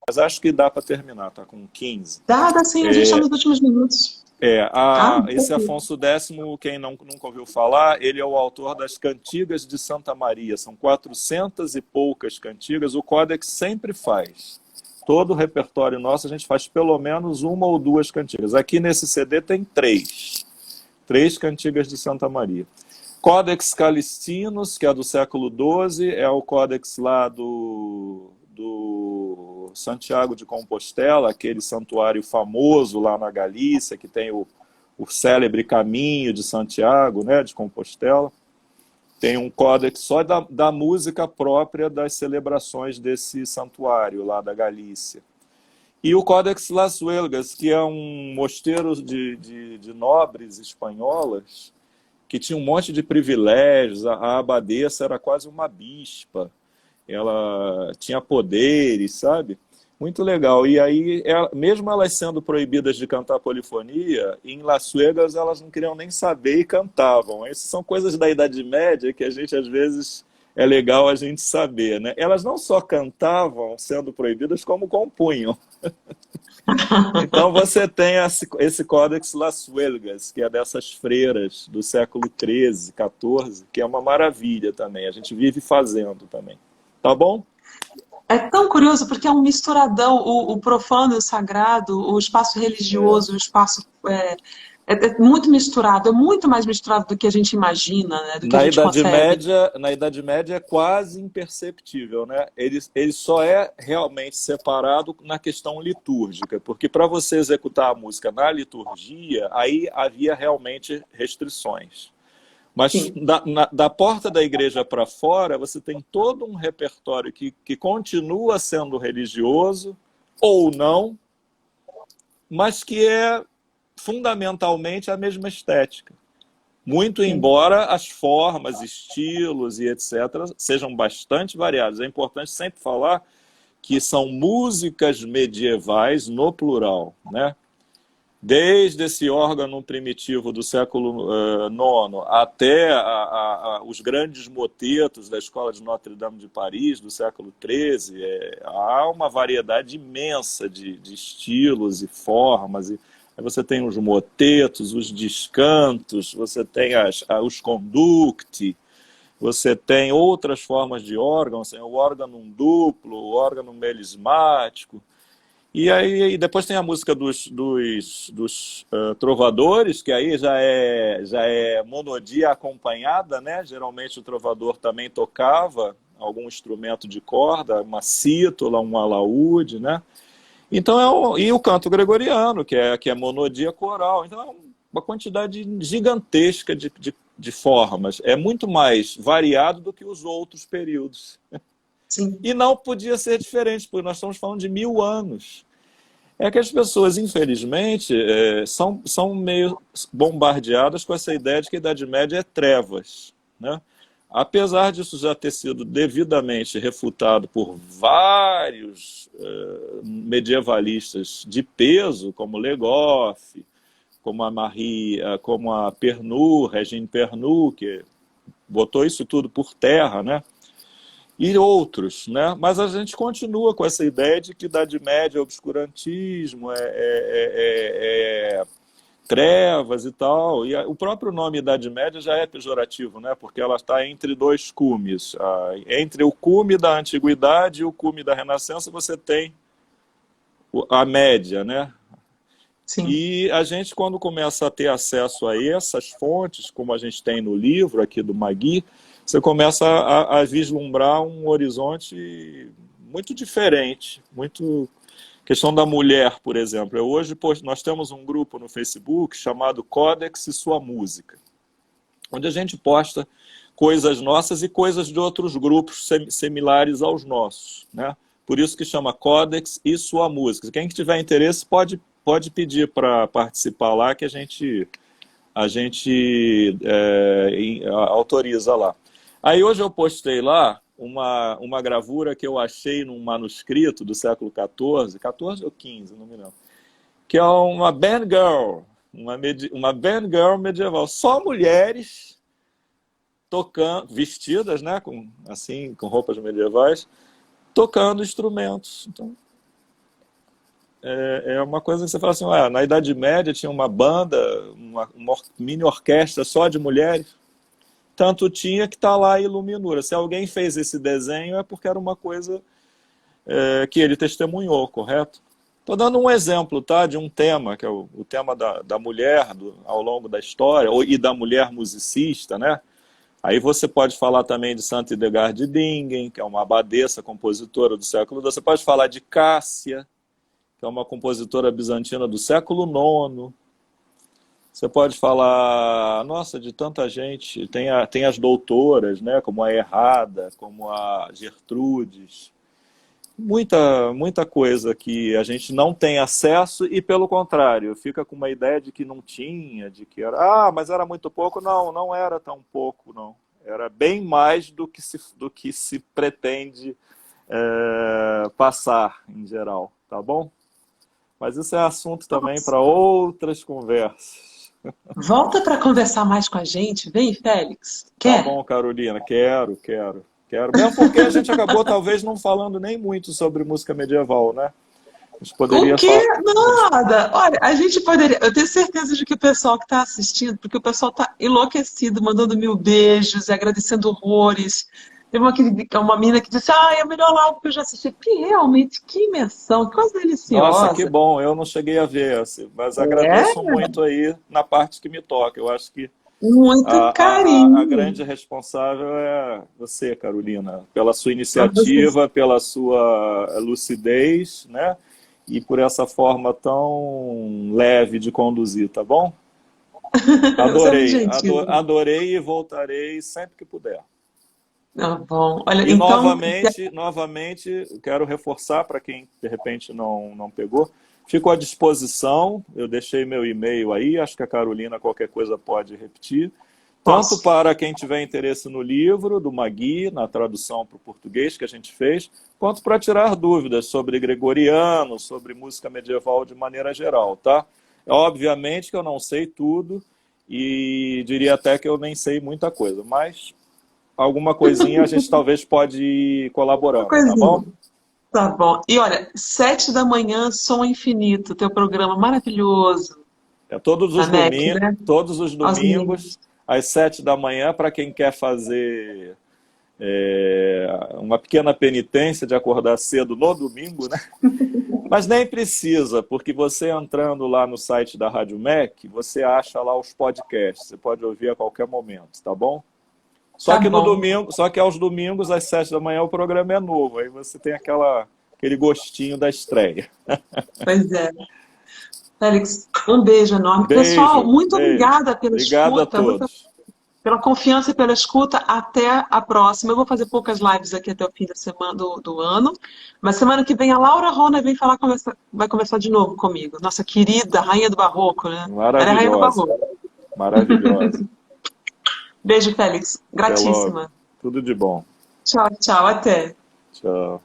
S2: mas acho que dá para terminar, tá com 15.
S1: Dá sim, a gente está nos últimos minutos.
S2: Esse
S1: Perfeito.
S2: Afonso X, quem nunca ouviu falar, ele é o autor das Cantigas de Santa Maria. São 400 e poucas cantigas. O Codex sempre faz. Todo o repertório nosso, a gente faz pelo menos uma ou duas cantigas. Aqui nesse CD tem três cantigas de Santa Maria. Codex Calistinos, que é do século XII, é o Codex lá do Santiago de Compostela, aquele santuário famoso lá na Galícia, que tem o célebre caminho de Santiago, né, de Compostela. Tem um códex só da música própria das celebrações desse santuário lá da Galícia. E o Codex Las Huelgas, que é um mosteiro de nobres espanholas, que tinha um monte de privilégios. A abadesa era quase uma bispa. Ela tinha poderes, sabe? Muito legal. E aí, mesmo elas sendo proibidas de cantar polifonia, em Las Vegas elas não queriam nem saber e cantavam. Essas são coisas da Idade Média que a gente, às vezes, é legal a gente saber, né? Elas não só cantavam, sendo proibidas, como compunham. Então você tem esse Codex Las Huelgas, que é dessas freiras do século XIII, XIV, que é uma maravilha também. A gente vive fazendo também. Tá bom?
S1: É tão curioso porque é um misturadão, o profano e o sagrado, o espaço religioso, o espaço é muito misturado, é muito mais misturado do que a gente imagina, né? Do que a gente concebe.
S2: Na Idade Média é quase imperceptível, né? Ele só é realmente separado na questão litúrgica, porque para você executar a música na liturgia, aí havia realmente restrições. Mas
S1: Sim,
S2: da porta da igreja para fora, você tem todo um repertório que continua sendo religioso, ou não, mas que é fundamentalmente a mesma estética. Muito
S1: sim.
S2: embora as formas, estilos e etc. sejam bastante variados. É importante sempre falar que são músicas medievais no plural, né? Desde esse órgão primitivo do século IX até os grandes motetos da Escola de Notre-Dame de Paris, do século XIII, há uma variedade imensa de estilos e formas. Aí você tem os motetos, os descantos, você tem os conducti, você tem outras formas de órgão, assim, o órgão duplo, o órgão melismático. E aí depois tem a música dos trovadores, que aí já é monodia acompanhada, né? Geralmente o trovador também tocava algum instrumento de corda, uma cítula, um alaúde, né? Então e o canto gregoriano, que é monodia coral. Então é uma quantidade gigantesca de formas. É muito mais variado do que os outros períodos.
S1: Sim.
S2: E não podia ser diferente, porque nós estamos falando de 1000 anos. É que as pessoas, infelizmente, são meio bombardeadas com essa ideia de que a Idade Média é trevas, né? Apesar disso já ter sido devidamente refutado por vários medievalistas de peso, como Legoff, como a Marie, como a Pernoud, Regine Pernoud, que botou isso tudo por terra, né? E outros, né? Mas a gente continua com essa ideia de que Idade Média é obscurantismo, é trevas e tal. E o próprio nome Idade Média já é pejorativo, né? Porque ela está entre dois cumes. Entre o cume da Antiguidade e o cume da Renascença, você tem a média, né?
S1: Sim.
S2: E a gente, quando começa a ter acesso a essas fontes, como a gente tem no livro aqui do Magui, você começa a vislumbrar um horizonte muito diferente, muito... Questão da mulher, por exemplo. Hoje nós temos um grupo no Facebook chamado Codex e Sua Música, onde a gente posta coisas nossas e coisas de outros grupos similares aos nossos, né? Por isso que chama Codex e Sua Música. Quem tiver interesse pode pedir para participar lá, que a gente autoriza lá. Aí hoje eu postei lá uma gravura que eu achei num manuscrito do século XIV, XIV ou XV, não me lembro, que é uma band girl, uma band girl medieval, só mulheres tocando, vestidas, né, com roupas medievais, tocando instrumentos. Então, é uma coisa que você fala assim, na Idade Média tinha uma banda, uma mini orquestra só de mulheres, tanto tinha que está lá a Iluminura. Se alguém fez esse desenho é porque era uma coisa que ele testemunhou, correto? Estou dando um exemplo, tá, de um tema, que é o tema da mulher ao longo da história, e da mulher musicista, né? Aí você pode falar também de Santa Hildegard de Bingen, que é uma abadesa compositora do século II. Você pode falar de Cássia, que é uma compositora bizantina do século IX. Você pode falar, nossa, de tanta gente. Tem as doutoras, né, como a Errada, como a Gertrudes. Muita coisa que a gente não tem acesso e, pelo contrário, fica com uma ideia de que não tinha, de que era, mas era muito pouco. Não, não era tão pouco, não. Era bem mais do que se pretende passar, em geral, tá bom? Mas isso é assunto também para outras conversas.
S1: Volta para conversar mais com a gente, vem, Félix.
S2: Tá
S1: Quer?
S2: bom, Carolina, quero. Mesmo porque a gente acabou talvez não falando nem muito sobre música medieval, né? A gente poderia
S1: O quê? Nada! Olha, a gente poderia. Eu tenho certeza de que o pessoal que está assistindo, porque o pessoal está enlouquecido, mandando 1000 beijos, agradecendo horrores. Teve uma menina que disse: é o melhor álbum que eu já assisti. Que realmente, que imersão, que coisa deliciosa.
S2: Nossa, que bom, eu não cheguei a ver, assim, mas agradeço muito aí na parte que me toca. Eu acho que
S1: muito carinho.
S2: a grande responsável é você, Carolina, pela sua iniciativa, pela sua lucidez, né? E por essa forma tão leve de conduzir, tá bom? Adorei e voltarei sempre que puder.
S1: Tá bom. Olha,
S2: E
S1: então...
S2: novamente, quero reforçar para quem de repente não pegou, fico à disposição, eu deixei meu e-mail aí, acho que a Carolina qualquer coisa pode repetir, tanto para quem tiver interesse no livro do Magui, na tradução para o português que a gente fez, quanto para tirar dúvidas sobre gregoriano, sobre música medieval de maneira geral, tá? Obviamente que eu não sei tudo e diria até que eu nem sei muita coisa, mas alguma coisinha a gente talvez pode ir colaborando, tá bom?
S1: Tá bom. E olha, 7 da manhã, Som Infinito, teu programa maravilhoso.
S2: Todos os domingos,
S1: né?
S2: todos os domingos, às 7 da manhã, para quem quer fazer uma pequena penitência de acordar cedo no domingo, né? Mas nem precisa, porque você entrando lá no site da Rádio MEC, você acha lá os podcasts, você pode ouvir a qualquer momento, tá bom? Só que no domingo, só que aos domingos, às 7 da manhã, o programa é novo. Aí você tem aquele gostinho da estreia.
S1: Pois é. Félix, um beijo enorme. Pessoal, muito obrigada pela
S2: escuta. A todos.
S1: Pela confiança e pela escuta. Até a próxima. Eu vou fazer poucas lives aqui até o fim da semana do ano. Mas semana que vem a Laura Rona vai conversar de novo comigo. Nossa querida Rainha do Barroco, né?
S2: Maravilhosa. Ela é a Rainha do Barroco. Maravilhosa.
S1: Beijo, Félix. Gratíssima.
S2: Tudo de bom.
S1: Tchau, até.
S2: Tchau.